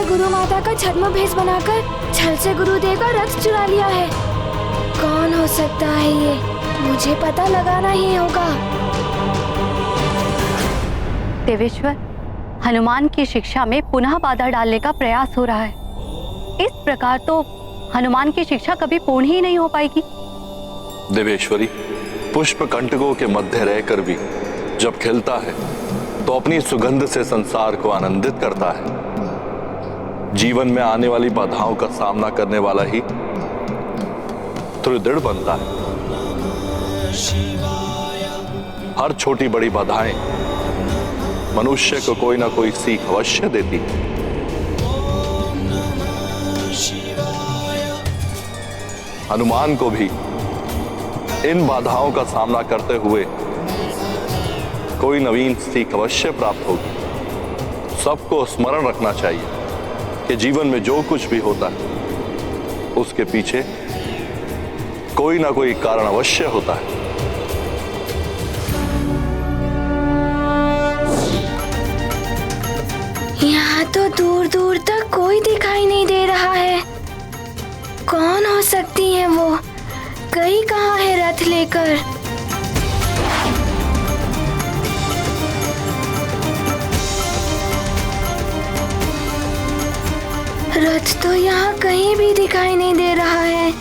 ने गुरु माता का छद्म भेष बनाकर छल से गुरुदेव का रथ चुरा लिया है। कौन हो सकता है ये? मुझे पता लगाना ही होगा। देवेश्वर, हनुमान की शिक्षा में पुनः बाधा डालने का प्रयास हो रहा है। इस प्रकार तो हनुमान की शिक्षा कभी पूर्ण ही नहीं हो पाएगी। देवेश्वरी, पुष्प कंटकों के मध्य रहकर भी जब खिलता है तो अपनी सुगंध से संसार को आनंदित करता है। जीवन में आने वाली बाधाओं का सामना करने वाला ही दृढ़ बनता है। हर छोटी बड़ी बाधाएं मनुष्य को कोई ना कोई सीख अवश्य देती है। हनुमान को भी इन बाधाओं का सामना करते हुए कोई नवीन सीख अवश्य प्राप्त होगी। सबको स्मरण रखना चाहिए कि जीवन में जो कुछ भी होता है उसके पीछे कोई ना कोई कारण अवश्य होता है। यहाँ तो दूर दूर तक कोई दिखाई नहीं दे रहा है। कौन हो सकती है वो? गई कहाँ है रथ लेकर? रथ तो यहाँ कहीं भी दिखाई नहीं दे रहा है।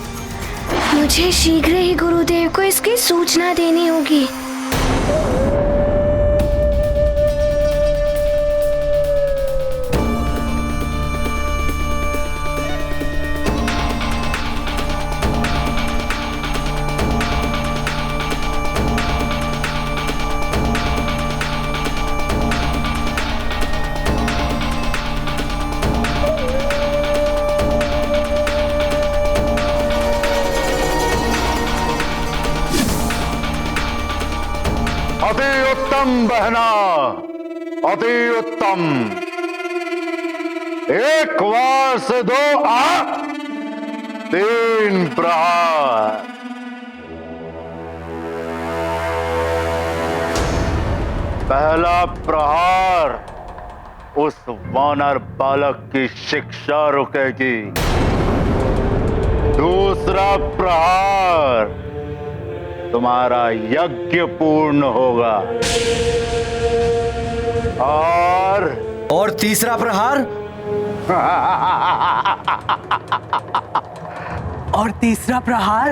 मुझे शीघ्र ही गुरुदेव को इसकी सूचना देनी होगी। अति उत्तम बहना, अति उत्तम। एक वार से 2 3 प्रहार। पहला प्रहार उस वानर बालक की शिक्षा रुकेगी। दूसरा प्रहार तुम्हारा यज्ञ पूर्ण होगा। और तीसरा प्रहार और तीसरा प्रहार।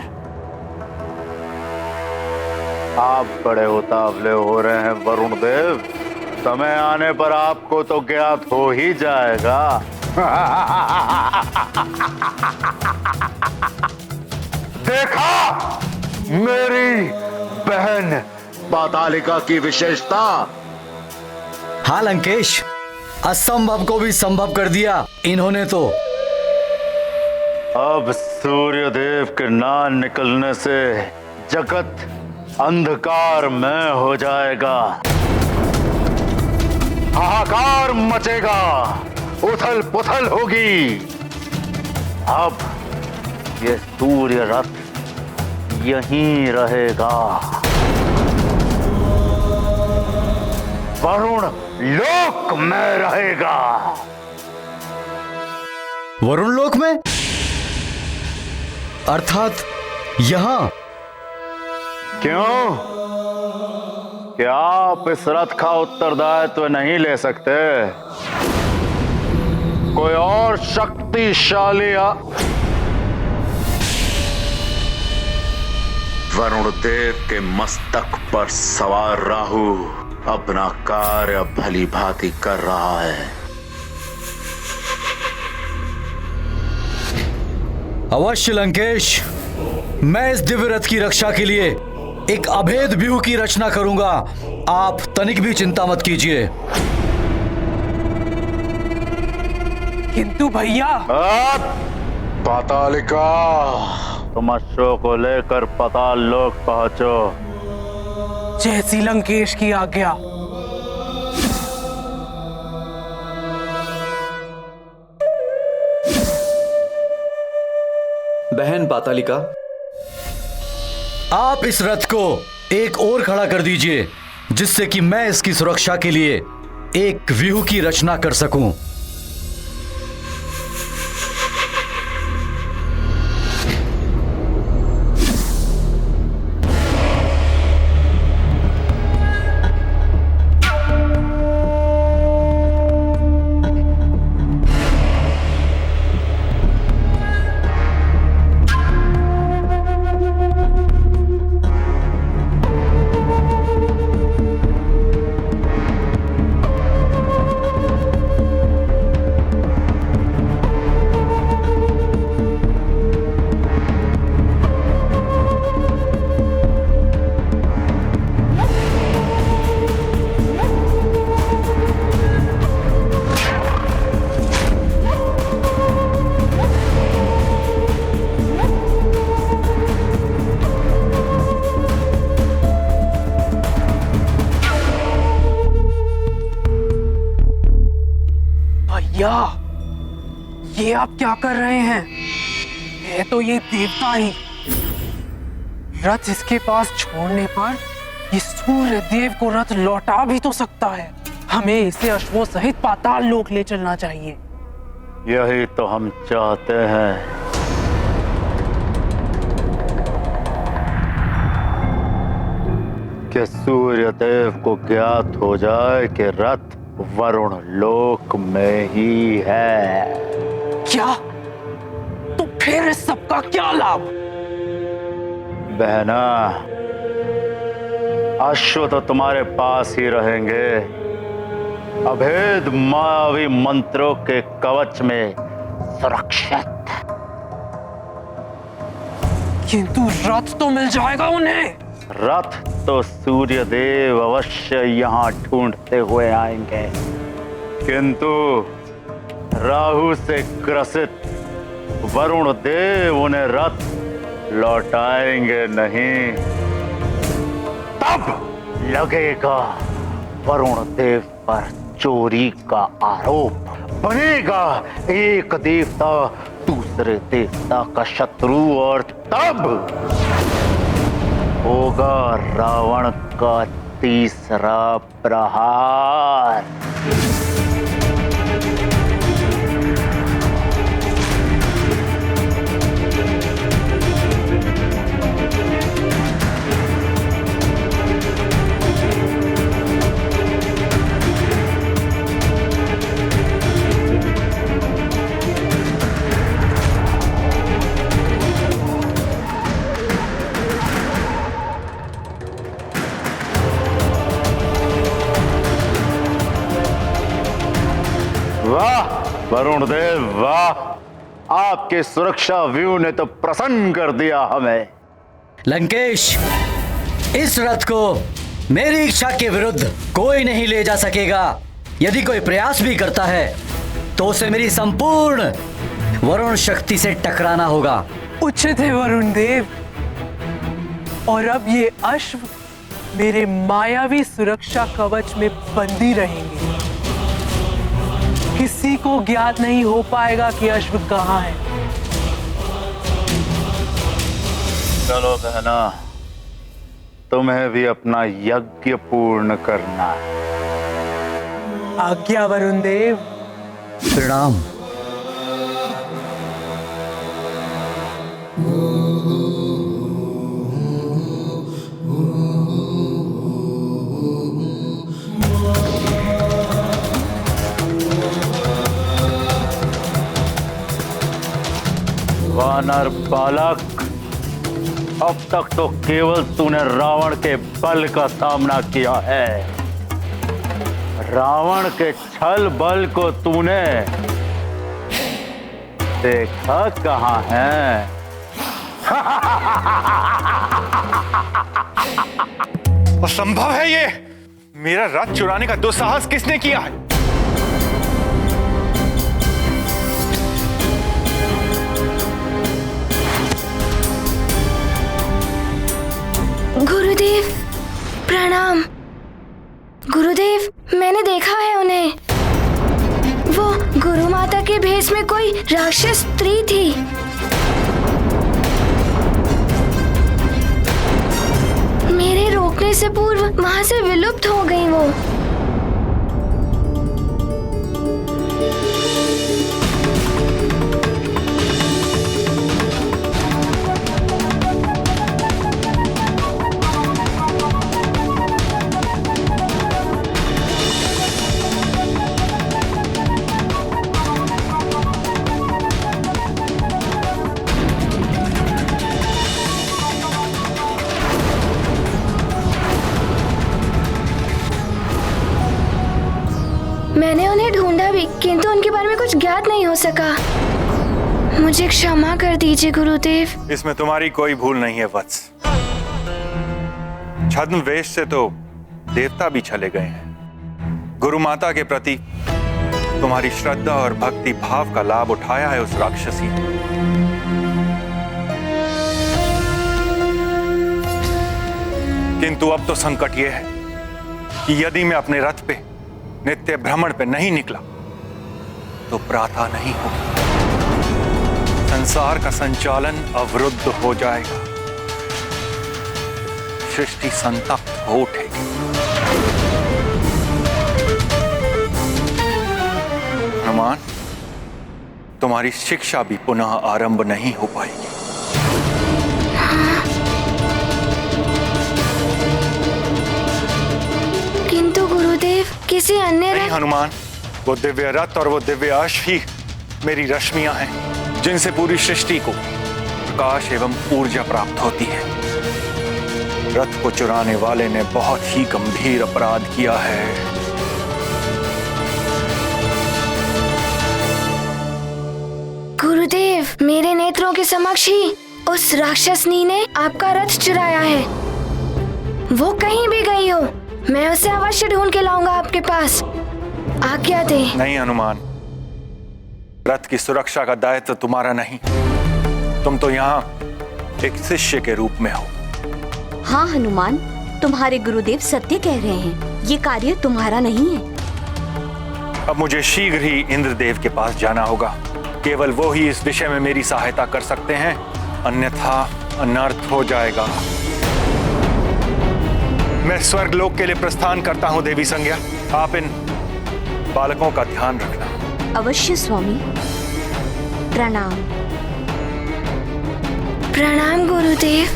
आप बड़े उतावले हो रहे हैं वरुण देव। समय आने पर आपको तो ज्ञात हो ही जाएगा। देखा मेरी बहन पातालिका की विशेषता। हाँ लंकेश, असंभव को भी संभव कर दिया इन्होंने तो। अब सूर्यदेव के ना निकलने से जगत अंधकारमय हो जाएगा। हाहाकार मचेगा, उथल पुथल होगी। अब ये सूर्य रथ यहीं रहेगा। वरुण लोक में रहेगा। वरुण लोक में? अर्थात यहां? क्यों? क्या आप इस रथ का उत्तरदायित्व नहीं ले सकते? कोई और शक्तिशाली वरुण देव के मस्तक पर सवार राहु अपना कार्य भली भांति कर रहा है। अवश्य लंकेश, मैं इस दिव्य रथ की रक्षा के लिए एक अभेद व्यूह की रचना करूंगा। आप तनिक भी चिंता मत कीजिए। किंतु भैया, पातालिका, तुम अश्व को लेकर पाताल लोक पहुंचो। जैसी लंकेश की आज्ञा। बहन पातालिका, आप इस रथ को एक और खड़ा कर दीजिए, जिससे कि मैं इसकी सुरक्षा के लिए एक व्यूह की रचना कर सकूं। भैया, ये आप क्या कर रहे हैं? है तो ये देवता ही। रथ इसके पास छोड़ने पर ये सूर्य देव को रथ लौटा भी तो सकता है। हमें इसे अश्वों सहित पाताल लोक ले चलना चाहिए। यही तो हम चाहते हैं। कि सूर्य देव को ज्ञात हो जाए कि रथ वरुण लोक में ही है। क्या? तो फिर इस सबका क्या लाभ? बहना, अश्व तो तुम्हारे पास ही रहेंगे, अभेद मायावी मंत्रों के कवच में सुरक्षित। किंतु रथ तो मिल जाएगा उन्हें। रथ तो सूर्य देव अवश्य यहाँ ढूंढते हुए आएंगे, किंतु राहु से ग्रसित वरुण देव उन्हें रथ लौटाएंगे नहीं। तब लगेगा वरुण देव पर चोरी का आरोप, बनेगा एक देवता दूसरे देवता का शत्रु, और तब होगा रावण का तीसरा प्रहार। वाह वरुण देव, वाह! आपके सुरक्षा व्यू ने तो प्रसन्न कर दिया हमें। लंकेश, इस रथ को मेरी इच्छा के विरुद्ध कोई नहीं ले जा सकेगा। यदि कोई प्रयास भी करता है तो उसे मेरी संपूर्ण वरुण शक्ति से टकराना होगा। उचित है वरुण देव। और अब ये अश्व मेरे मायावी सुरक्षा कवच में बंदी रहेंगे। किसी को ज्ञात नहीं हो पाएगा कि अश्व कहाँ है। चलो बहना, तुम्हें भी अपना यज्ञ पूर्ण करना है। आज्ञा वरुण देव। प्रणाम। वानर बालक, अब तक तो केवल तूने रावण के बल का सामना किया है। रावण के छल बल को तूने देखा कहाँ है? असंभव है ये। मेरा रथ चुराने का दुस्साहस किसने किया है? गुरुदेव प्रणाम। गुरुदेव, मैंने देखा है उन्हें। वो गुरु माता के भेष में कोई राक्षस स्त्री थी। मेरे रोकने से पूर्व वहां से विलुप्त हो गई वो। मैंने उन्हें ढूंढा भी, किंतु उनके बारे में कुछ ज्ञात नहीं हो सका। मुझे क्षमा कर दीजिए गुरुदेव। इसमें तुम्हारी कोई भूल नहीं है वत्स। छद्म वेश से तो देवता भी चले गए हैं। गुरु माता के प्रति तुम्हारी श्रद्धा और भक्ति भाव का लाभ उठाया है उस राक्षसी ने। किंतु अब तो संकट यह है कि यदि मैं अपने रथ पे नित्य भ्रमण पे नहीं निकला तो प्रातः नहीं होगी। संसार का संचालन अवरुद्ध हो जाएगा, सृष्टि संतप्त हो उठेगी। हनुमान, तुम्हारी शिक्षा भी पुनः आरंभ नहीं हो पाएगी। किंतु गुरुदेव, किसी अन्य नहीं हनुमान, वो दिव्य रथ और वो दिव्य अश्व ही मेरी रश्मियां हैं, जिनसे पूरी सृष्टि को प्रकाश एवं ऊर्जा प्राप्त होती है। रथ को चुराने वाले ने बहुत ही गंभीर अपराध किया है। गुरुदेव, मेरे नेत्रों के समक्ष ही उस राक्षसनी ने आपका रथ चुराया है। वो कहीं भी गई हो, मैं उसे अवश्य ढूंढ के लाऊंगा आपके पास। आज्ञा दे। नहीं हनुमान, रथ की सुरक्षा का दायित्व तुम्हारा नहीं। तुम तो यहाँ एक शिष्य के रूप में हो। हाँ हनुमान, तुम्हारे गुरुदेव सत्य कह रहे हैं, ये कार्य तुम्हारा नहीं है। अब मुझे शीघ्र ही इंद्रदेव के पास जाना होगा। केवल वो ही इस विषय में मेरी सहायता कर सकते हैं, अन्यथा अनर्थ हो जाएगा। मैं स्वर्गलोक के लिए प्रस्थान करता हूँ देवी संज्ञा। आप इन बालकों का ध्यान रखना। अवश्य स्वामी। प्रणाम। प्रणाम गुरुदेव।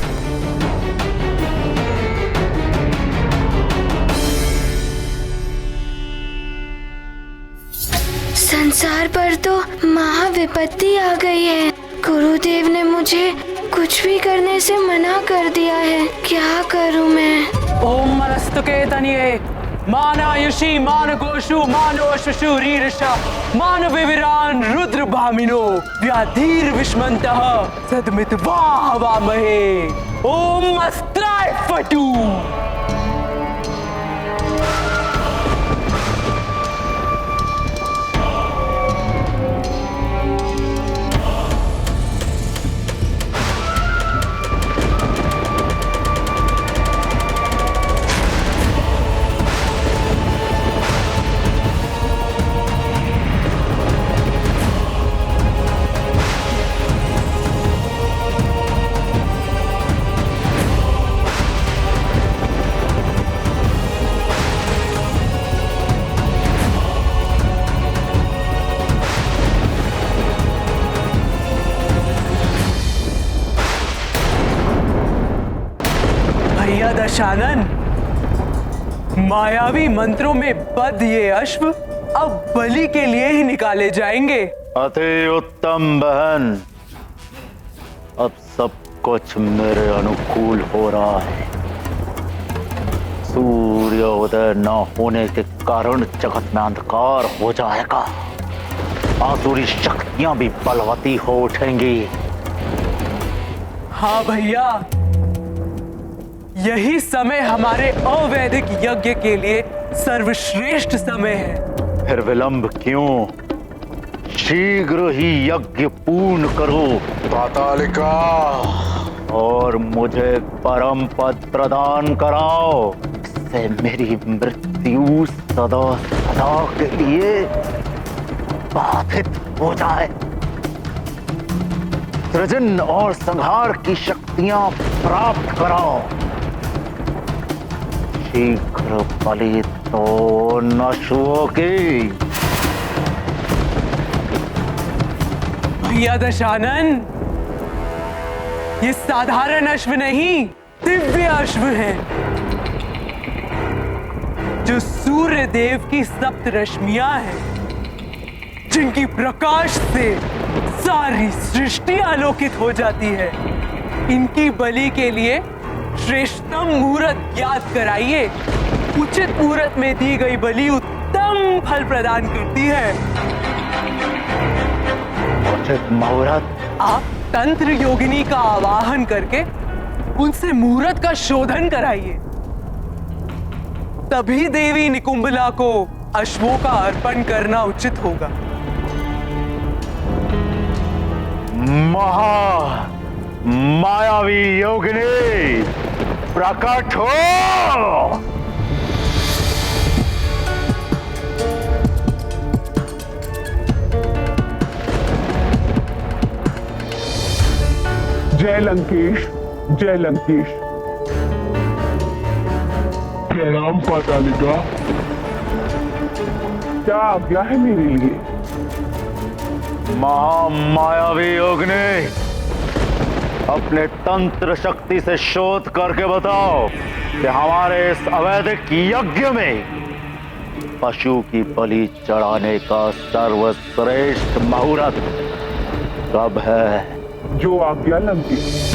संसार पर तो महाविपत्ति आ गई है। गुरुदेव ने मुझे कुछ भी करने से मना कर दिया है। क्या करूं मैं? ओम मनस्तुके तनिये मानायुषी मानगोषु मानोश्वशु रीरषा मानविविरान रुद्र भामिनो व्याधीर विष्मन्तः सदमित्वा हवामहे। ओम अस्त्राय फटू। दशानन, मायावी मंत्रों में बद्ध ये अश्व अब बलि के लिए ही निकाले जाएंगे। अति उत्तम बहन, अब सब कुछ मेरे अनुकूल हो रहा है। सूर्योदय न होने के कारण जगत में अंधकार हो जाएगा। आसुरी शक्तियां भी बलवती हो उठेंगी। हाँ भैया, यही समय हमारे अवैदिक यज्ञ के लिए सर्वश्रेष्ठ समय है। फिर विलंब क्यों? शीघ्र ही यज्ञ पूर्ण करो पातालिका, और मुझे परम पद प्रदान कराओ। इससे मेरी मृत्यु सदा सदा के लिए बाधित हो जाए। सृजन और संहार की शक्तियां प्राप्त कराओ। शीघ्र बलि तो नष्ट होगी। भैया दशानन, ये साधारण अश्व नहीं, दिव्य अश्व है, जो सूर्य देव की सप्त रश्मियां हैं, जिनकी प्रकाश से सारी सृष्टि आलोकित हो जाती है। इनकी बलि के लिए श्रेष्ठतम मुहूर्त याद कराइए। उचित मुहूर्त में दी गई बलि उत्तम फल प्रदान करती है। उचित मुहूर्त? आप तंत्र योगिनी का आवाहन करके उनसे मुहूर्त का शोधन कराइए। तभी देवी निकुंभला को अश्वों का अर्पण करना उचित होगा। मायावी योगिनी प्रकट हो। जय लंकेश, जय लंकेश। प्रणाम पातालिका, क्या आज्ञा है मेरे लिए? महामायावी अग्नि, अपने तंत्र शक्ति से शोध करके बताओ कि हमारे इस अवैधिक यज्ञ में पशु की बलि चढ़ाने का सर्वश्रेष्ठ मुहूर्त कब है? जो आज्ञा लंकेश।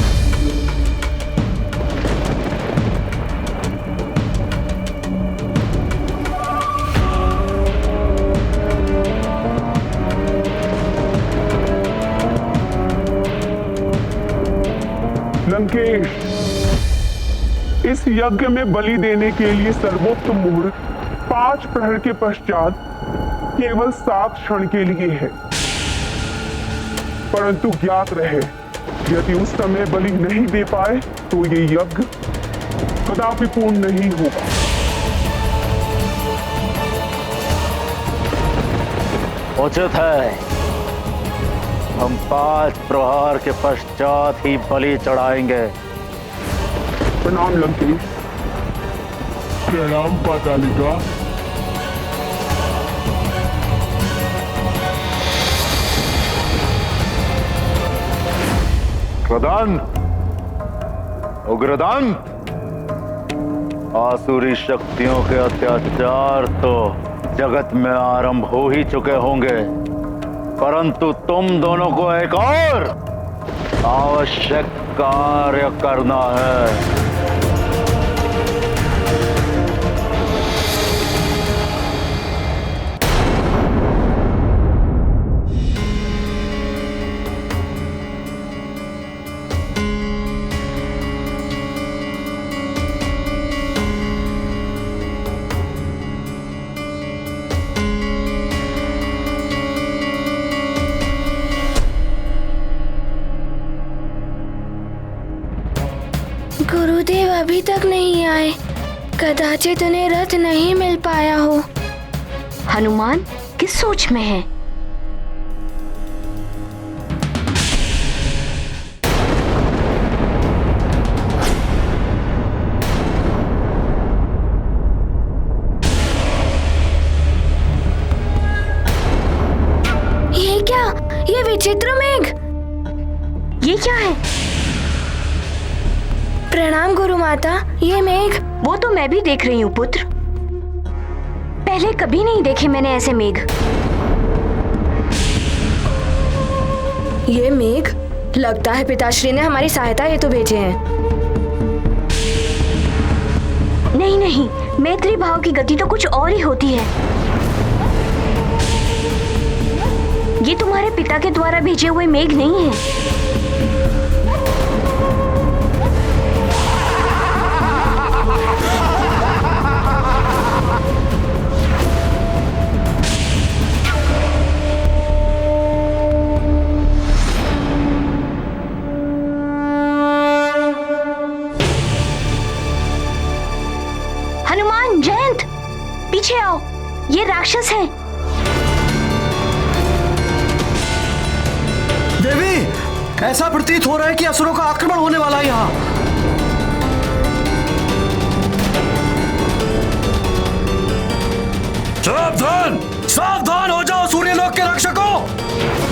लंकेश, इस यज्ञ में बलि देने के लिए सर्वोत्तम मुहूर्त 5 प्रहर के पश्चात केवल 7 क्षण के लिए है। परंतु ज्ञात रहे, यदि उस समय बलि नहीं दे पाए तो ये यज्ञ कदापि पूर्ण नहीं होगा। उचित है, हम 5 प्रहार के पश्चात ही बलि चढ़ाएंगे। प्रणाम लंकेश। प्रणाम पातालिका। उग्रदंत, उग्रदंत, आसुरी शक्तियों के अत्याचार तो जगत में आरंभ हो ही चुके होंगे, परंतु तुम दोनों को एक और आवश्यक कार्य करना है। गुरुदेव अभी तक नहीं आए, कदाचित उन्हें रथ नहीं मिल पाया हो। हनुमान किस सोच में है? ये क्या? ये विचित्र मेघ! ये क्या है? प्रणाम गुरु माता, ये मेघ। वो तो मैं भी देख रही हूँ पुत्र। पहले कभी नहीं देखे मैंने ऐसे मेघ। ये मेघ लगता है पिताश्री ने हमारी सहायता हेतु भेजे हैं। नहीं नहीं, मैत्री भाव की गति तो कुछ और ही होती है। ये तुम्हारे पिता के द्वारा भेजे हुए मेघ नहीं है। हनुमान, जयंत, पीछे आओ, ये राक्षस हैं। देवी, ऐसा प्रतीत हो रहा है कि असुरों का आक्रमण होने वाला है यहाँ। सावधान, सावधान हो जाओ सूर्यलोक के रक्षकों।